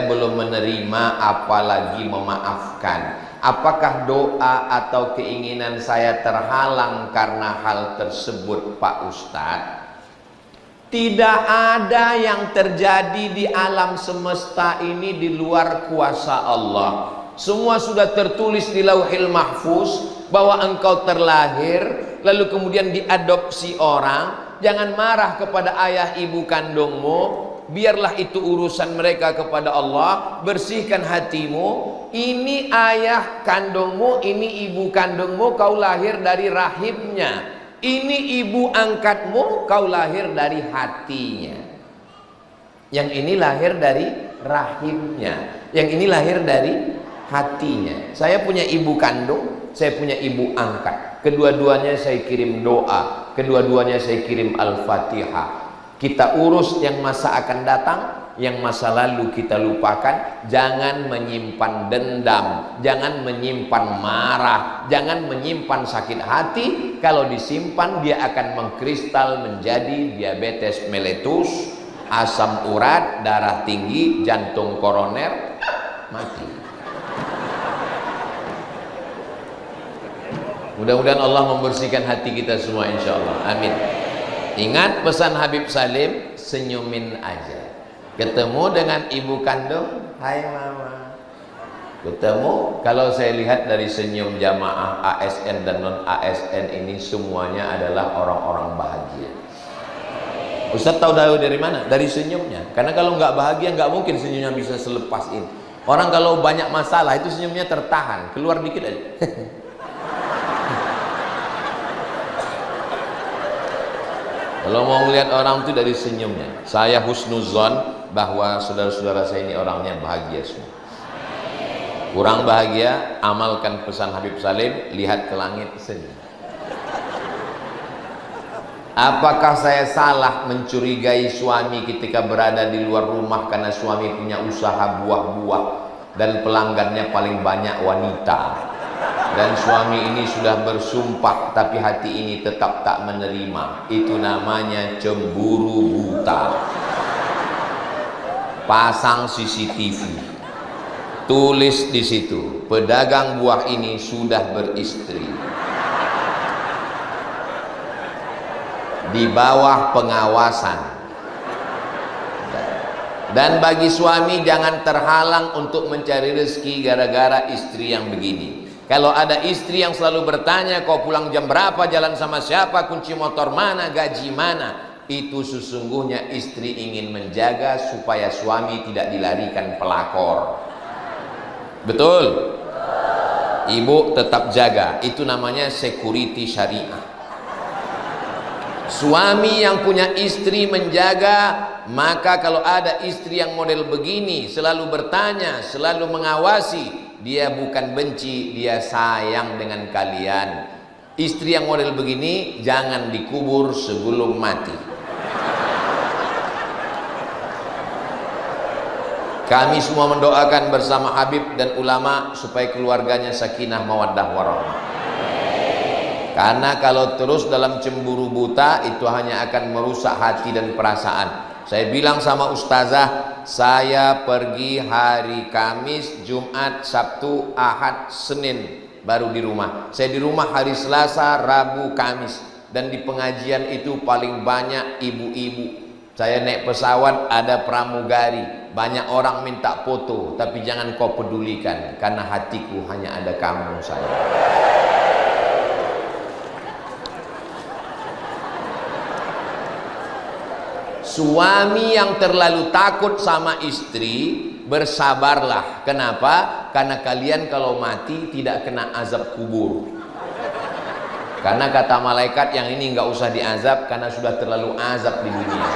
saja belum menerima, apalagi memaafkan. Apakah doa atau keinginan saya terhalang karena hal tersebut, Pak Ustadz? Tidak ada yang terjadi di alam semesta ini di luar kuasa Allah. Semua sudah tertulis di Lauhil Mahfuz bahwa engkau terlahir, lalu kemudian diadopsi orang. Jangan marah kepada ayah ibu kandungmu, biarlah itu urusan mereka kepada Allah. Bersihkan hatimu. Ini ayah kandungmu, ini ibu kandungmu, kau lahir dari rahimnya. Ini ibu angkatmu, kau lahir dari hatinya. Yang ini lahir dari rahimnya, yang ini lahir dari hatinya. Saya punya ibu kandung, saya punya ibu angkat. Kedua-duanya saya kirim doa, kedua-duanya saya kirim Al-Fatihah. Kita urus yang masa akan datang, yang masa lalu kita lupakan. Jangan menyimpan dendam, jangan menyimpan marah, jangan menyimpan sakit hati. Kalau disimpan dia akan mengkristal menjadi diabetes meletus, asam urat, darah tinggi, jantung koroner, mati. Mudah-mudahan Allah membersihkan hati kita semua, insya Allah. Amin. Ingat pesan Habib Salim, senyumin aja. Ketemu dengan ibu kandung, hai mama. Ketemu, kalau saya lihat dari senyum jamaah ASN dan non ASN ini semuanya adalah orang-orang bahagia. Ustaz tahu dari mana? Dari senyumnya. Karena kalau nggak bahagia nggak mungkin senyumnya bisa selepas ini. Orang kalau banyak masalah itu senyumnya tertahan, keluar dikit aja. Kalau mau melihat orang itu dari senyumnya. Saya husnuzon bahwa saudara-saudara saya ini orangnya bahagia semua. Kurang bahagia, amalkan pesan Habib Salim, lihat ke langit, senyum. Apakah saya salah mencurigai suami ketika berada di luar rumah karena suami punya usaha buah-buah dan pelanggannya paling banyak wanita? Dan suami ini sudah bersumpah tapi hati ini tetap tak menerima. Itu namanya cemburu buta. Pasang CCTV, tulis di situ, pedagang buah ini sudah beristri, di bawah pengawasan. Dan bagi suami jangan terhalang untuk mencari rezeki gara-gara istri yang begini. Kalau ada istri yang selalu bertanya, kau pulang jam berapa, jalan sama siapa, kunci motor mana, gaji mana, itu sesungguhnya istri ingin menjaga supaya suami tidak dilarikan pelakor. Betul? Ibu tetap jaga, itu namanya security syariah. Suami yang punya istri menjaga, maka kalau ada istri yang model begini, selalu bertanya, selalu mengawasi, dia bukan benci, dia sayang dengan kalian. Istri yang model begini jangan dikubur sebelum mati. Kami semua mendoakan bersama Habib dan ulama supaya keluarganya sakinah mawaddah warahmah. Karena kalau terus dalam cemburu buta itu hanya akan merusak hati dan perasaan. Saya bilang sama ustazah, saya pergi hari Kamis, Jumat, Sabtu, Ahad, Senin baru di rumah. Saya di rumah hari Selasa, Rabu, Kamis. Dan di pengajian itu paling banyak ibu-ibu. Saya naik pesawat ada pramugari, banyak orang minta foto, tapi jangan kau pedulikan karena hatiku hanya ada kamu sayang. Suami yang terlalu takut sama istri, bersabarlah. Kenapa? Karena kalian kalau mati tidak kena azab kubur. Karena kata malaikat yang ini nggak usah diazab karena sudah terlalu azab di dunia.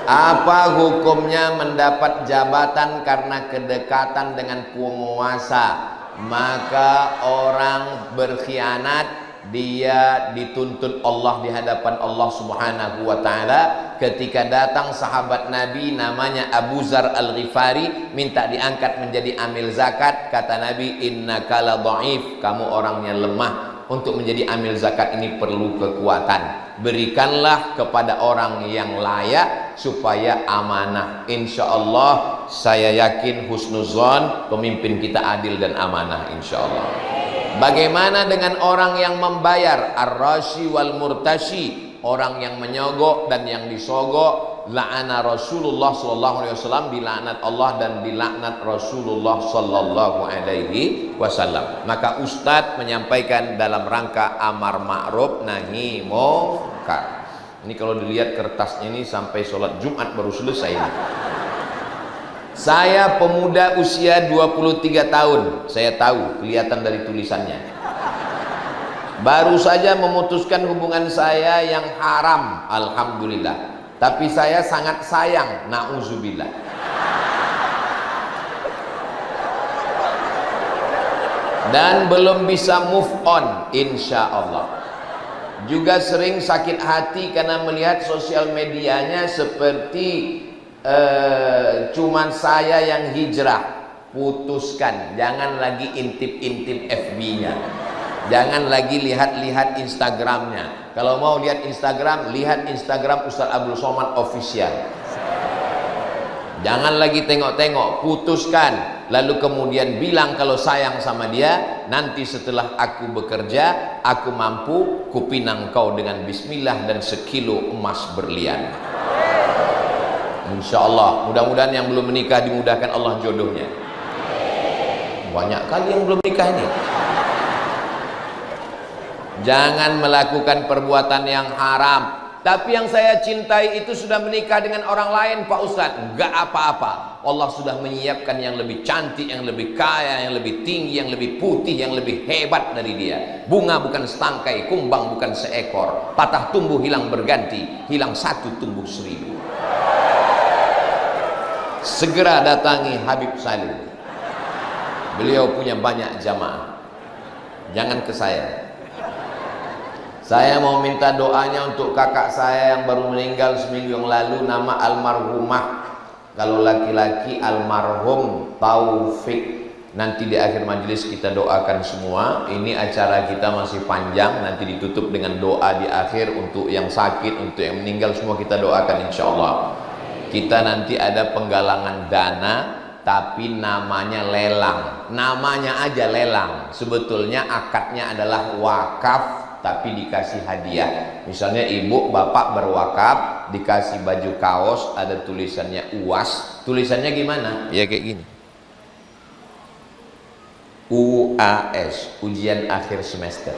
Apa hukumnya mendapat jabatan karena kedekatan dengan penguasa? Maka orang berkhianat, dia dituntut Allah di hadapan Allah Subhanahu wa ta'ala. Ketika datang sahabat Nabi namanya Abu Zar Al-Ghifari minta diangkat menjadi amil zakat, kata Nabi, innaka la dha'if, kamu orangnya lemah, untuk menjadi amil zakat ini perlu kekuatan. Berikanlah kepada orang yang layak supaya amanah. Insya Allah saya yakin husnuzon pemimpin kita adil dan amanah insya Allah. Bagaimana dengan orang yang membayar ar-rashi wal murtashi, orang yang menyogok dan yang disogok? La'ana Rasulullah sallallahu alaihi wasallam, dilaknat Allah dan dilaknat Rasulullah sallallahu alaihi wasallam. Maka Ustadz menyampaikan dalam rangka amar ma'ruf nahi munkar. Ini kalau dilihat kertasnya ini sampai sholat Jumat baru selesai ini. Saya pemuda usia 23 tahun, saya tahu kelihatan dari tulisannya. Baru saja memutuskan hubungan saya yang haram, alhamdulillah. Tapi saya sangat sayang, na'udzubillah. Dan belum bisa move on, insya Allah. Juga sering sakit hati karena melihat sosial medianya seperti cuman saya yang hijrah. Putuskan, jangan lagi intip-intip FB-nya. Jangan lagi lihat-lihat Instagramnya. Kalau mau lihat Instagram, lihat Instagram Ustaz Abdul Somad Official. Jangan lagi tengok-tengok, putuskan. Lalu kemudian bilang kalau sayang sama dia. Nanti setelah aku bekerja, aku mampu kupinang kau dengan bismillah dan sekilo emas berlian. Insya Allah, mudah-mudahan yang belum menikah dimudahkan Allah jodohnya. Banyak kali yang belum nikah ini. Jangan melakukan perbuatan yang haram. Tapi yang saya cintai itu sudah menikah dengan orang lain, Pak Ustadz. Enggak apa-apa. Allah sudah menyiapkan yang lebih cantik, yang lebih kaya, yang lebih tinggi, yang lebih putih, yang lebih hebat dari dia. Bunga bukan setangkai, kumbang bukan seekor. Patah tumbuh hilang berganti, hilang satu tumbuh seribu. Segera datangi Habib Salim. Beliau punya banyak jamaah. Jangan ke saya. Saya mau minta doanya untuk kakak saya yang baru meninggal seminggu yang lalu, nama almarhumah. Kalau laki-laki almarhum Taufik. Nanti di akhir majelis kita doakan semua. Ini acara kita masih panjang, nanti ditutup dengan doa di akhir. Untuk yang sakit, untuk yang meninggal, semua kita doakan insya Allah. Kita nanti ada penggalangan dana, tapi namanya lelang. Namanya aja lelang. Sebetulnya akadnya adalah wakaf, tapi dikasih hadiah. Misalnya ibu bapak berwakaf, dikasih baju kaos, ada tulisannya UAS. Tulisannya gimana? Ya kayak gini, UAS, ujian akhir semester.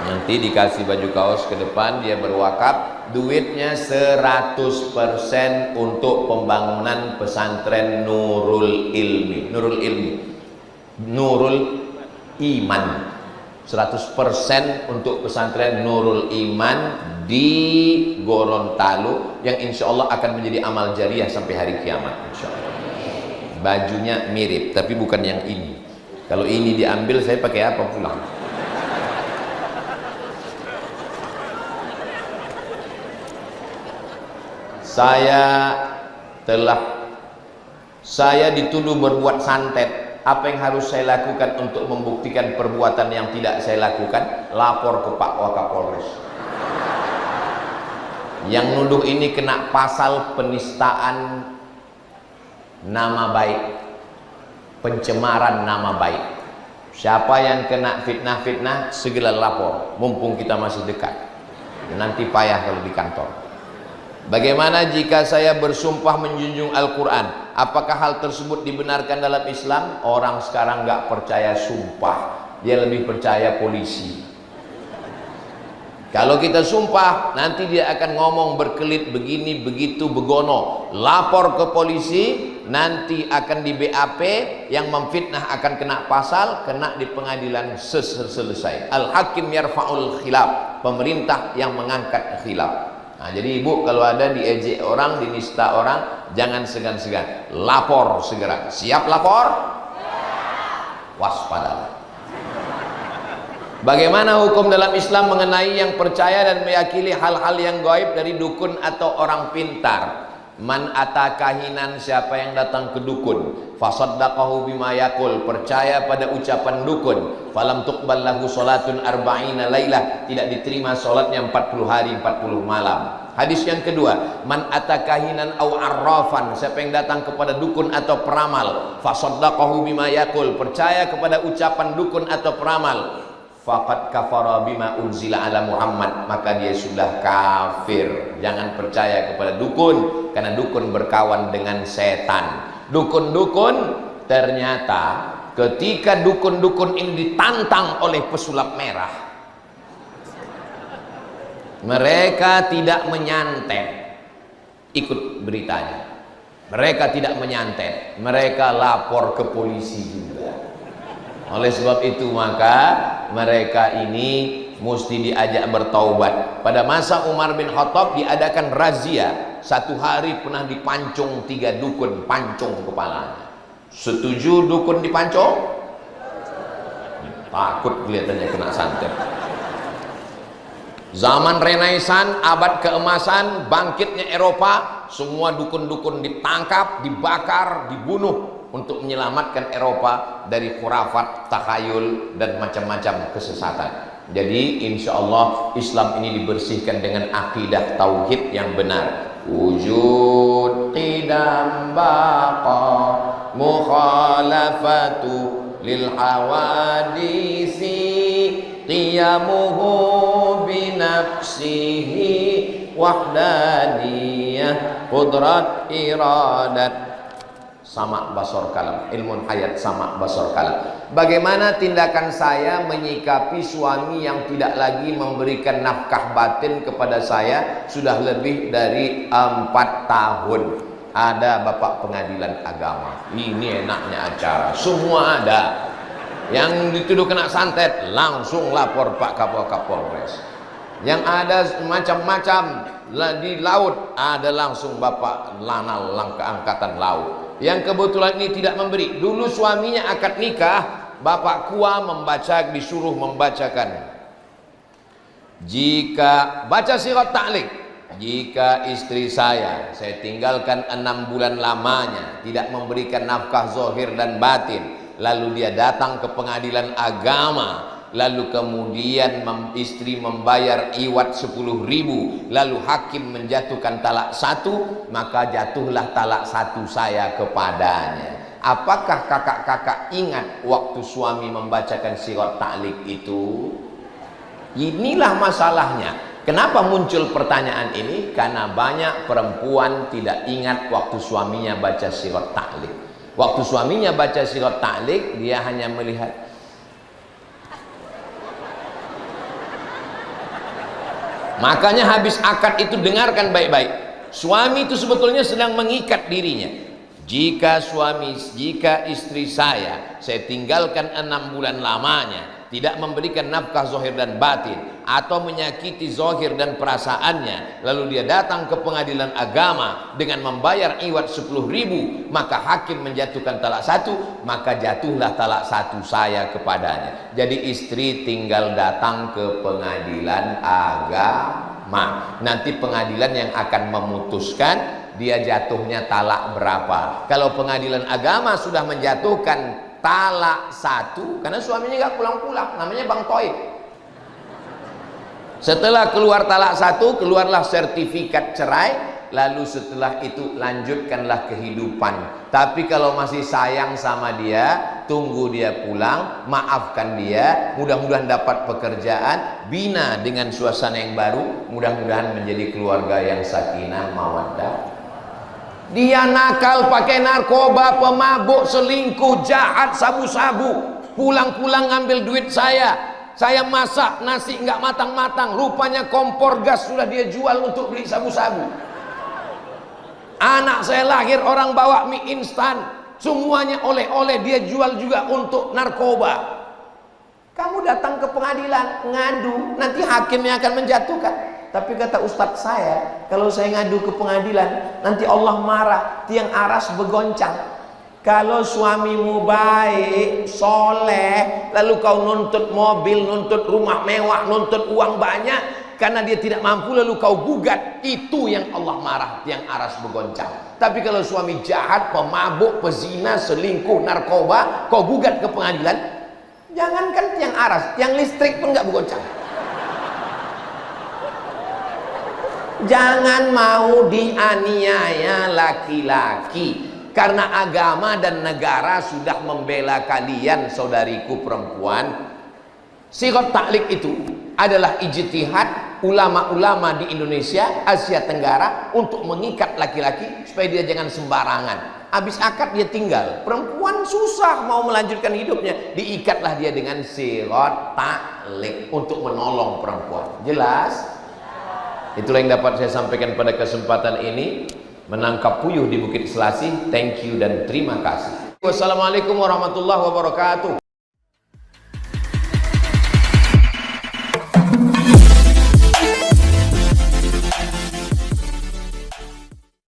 Nanti dikasih baju kaos ke depan, dia berwakaf. Duitnya 100% untuk pembangunan pesantren Nurul Ilmi. Nurul Ilmi, Nurul Iman. 100% untuk pesantren Nurul Iman di Gorontalo, yang insya Allah akan menjadi amal jariah sampai hari kiamat insya Allah. Bajunya mirip tapi bukan yang ini. Kalau ini diambil saya pakai apa pulang? Saya dituduh berbuat santet. Apa yang harus saya lakukan untuk membuktikan perbuatan yang tidak saya lakukan? Lapor ke Pak Wakapolres. Yang nuduh ini kena pasal penistaan nama baik, pencemaran nama baik. Siapa yang kena fitnah-fitnah segera lapor, mumpung kita masih dekat. Nanti payah kalau di kantor. Bagaimana jika saya bersumpah menjunjung Al-Quran? Apakah hal tersebut dibenarkan dalam Islam? Orang sekarang nggak percaya sumpah, dia lebih percaya polisi. Kalau kita sumpah, nanti dia akan ngomong berkelit begini begitu begono. Lapor ke polisi, nanti akan di BAP, yang memfitnah akan kena pasal, kena di pengadilan selesai. Al-Hakim yarfa'ul khilaf, pemerintah yang mengangkat khilaf. Nah, jadi ibu kalau ada diejek orang, dinista orang, jangan segan-segan, lapor segera. Siap lapor? Waspada. Bagaimana hukum dalam Islam mengenai yang percaya dan meyakini hal-hal yang gaib dari dukun atau orang pintar? Man atakahinan, siapa yang datang ke dukun, fasaddaqahu bima yaqul, percaya pada ucapan dukun, falam tuqbal lahu salatun arba'ina lailah, tidak diterima salatnya 40 hari 40 malam. Hadis yang kedua, man atakahinan au arrafan, siapa yang datang kepada dukun atau peramal, fasaddaqahu bima yaqul, percaya kepada ucapan dukun atau peramal, faqad kafara bima unzila ala Muhammad, maka dia sudah kafir. Jangan percaya kepada dukun, karena dukun berkawan dengan setan. Dukun-dukun ternyata ketika dukun-dukun ini ditantang oleh pesulap merah, mereka tidak menyantet ikut beritanya. Mereka tidak menyantet, mereka lapor ke polisi juga. Oleh sebab itu maka mereka ini mesti diajak bertaubat. Pada masa Umar bin Khattab diadakan razia. Satu hari pernah dipancung 3 dukun, pancung kepalanya. Setuju dukun dipancung? Takut kelihatannya kena santet. Zaman Renaissance, abad keemasan, bangkitnya Eropa, semua dukun-dukun ditangkap, dibakar, dibunuh untuk menyelamatkan Eropa dari khurafat, takhayul, dan macam-macam kesesatan. Jadi insya Allah Islam ini dibersihkan dengan akidah tauhid yang benar. Wujud qidam baqa mukhalafatu lil hawadisi qiyamuhu binafsihi wahdaniyah qudrat iradat sama basor kalam, ilmu hayat sama basor kalam. Bagaimana tindakan saya menyikapi suami yang tidak lagi memberikan nafkah batin kepada saya sudah lebih dari 4 tahun. Ada bapak pengadilan agama, ini enaknya acara, semua ada. Yang dituduh kena santet langsung lapor Pak Kapolres. Yang ada macam-macam di laut, ada langsung Bapak Lanal Angkatan Laut. Yang kebetulan ini tidak memberi. Dulu suaminya akad nikah, Bapak Kua disuruh membacakan. Jika baca sirat ta'liq, jika istri saya tinggalkan 6 bulan lamanya, tidak memberikan nafkah zahir dan batin, lalu dia datang ke pengadilan agama, lalu kemudian istri membayar iwat 10.000, lalu hakim menjatuhkan talak 1, maka jatuhlah talak 1 saya kepadanya. Apakah kakak-kakak ingat waktu suami membacakan sirat ta'liq itu? Inilah masalahnya. Kenapa muncul pertanyaan ini? Karena banyak perempuan tidak ingat waktu suaminya baca sirat ta'liq. Waktu suaminya baca sirat ta'liq, dia hanya melihat. Makanya habis akad itu dengarkan baik-baik. Suami itu sebetulnya sedang mengikat dirinya. Jika istri saya tinggalkan 6 bulan lamanya, tidak memberikan nafkah zahir dan batin, atau menyakiti zahir dan perasaannya, lalu dia datang ke pengadilan agama dengan membayar iwat 10.000, maka hakim menjatuhkan talak 1, maka jatuhlah talak 1 saya kepadanya. Jadi istri tinggal datang ke pengadilan agama. Nanti pengadilan yang akan memutuskan dia jatuhnya talak berapa. Kalau pengadilan agama sudah menjatuhkan talak 1, karena suaminya nggak pulang-pulang, namanya Bang Toib. Setelah keluar talak 1, keluarlah sertifikat cerai, lalu setelah itu lanjutkanlah kehidupan. Tapi kalau masih sayang sama dia, tunggu dia pulang, maafkan dia, mudah-mudahan dapat pekerjaan, bina dengan suasana yang baru, mudah-mudahan menjadi keluarga yang sakinah mawaddah. Dia nakal, pakai narkoba, pemabuk, selingkuh, jahat, sabu-sabu, pulang-pulang ngambil duit saya masak nasi nggak matang-matang, rupanya kompor gas sudah dia jual untuk beli sabu-sabu. Anak saya lahir orang bawa mie instan, semuanya oleh-oleh dia jual juga untuk narkoba. Kamu datang ke pengadilan ngadu, nanti hakimnya akan menjatuhkan. Tapi kata ustadz saya, kalau saya ngadu ke pengadilan, nanti Allah marah, tiang aras bergoncang. Kalau suamimu baik, soleh, lalu kau nuntut mobil, nuntut rumah mewah, nuntut uang banyak, karena dia tidak mampu lalu kau gugat, itu yang Allah marah, yang aras bergoncang. Tapi kalau suami jahat, pemabuk, pezina, selingkuh, narkoba, kau gugat ke pengadilan, jangankan tiang aras, tiang listrik pun nggak bergoncang. Jangan mau dianiaya laki-laki. Karena agama dan negara sudah membela kalian, saudariku perempuan. Sirat taklik itu adalah ijtihad ulama-ulama di Indonesia, Asia Tenggara untuk mengikat laki-laki supaya dia jangan sembarangan. Habis akad dia tinggal. Perempuan susah mau melanjutkan hidupnya, diikatlah dia dengan sirat taklik untuk menolong perempuan. Jelas? Itulah yang dapat saya sampaikan pada kesempatan ini. Menangkap puyuh di Bukit Selasih. Thank you dan terima kasih. Wassalamualaikum warahmatullahi wabarakatuh.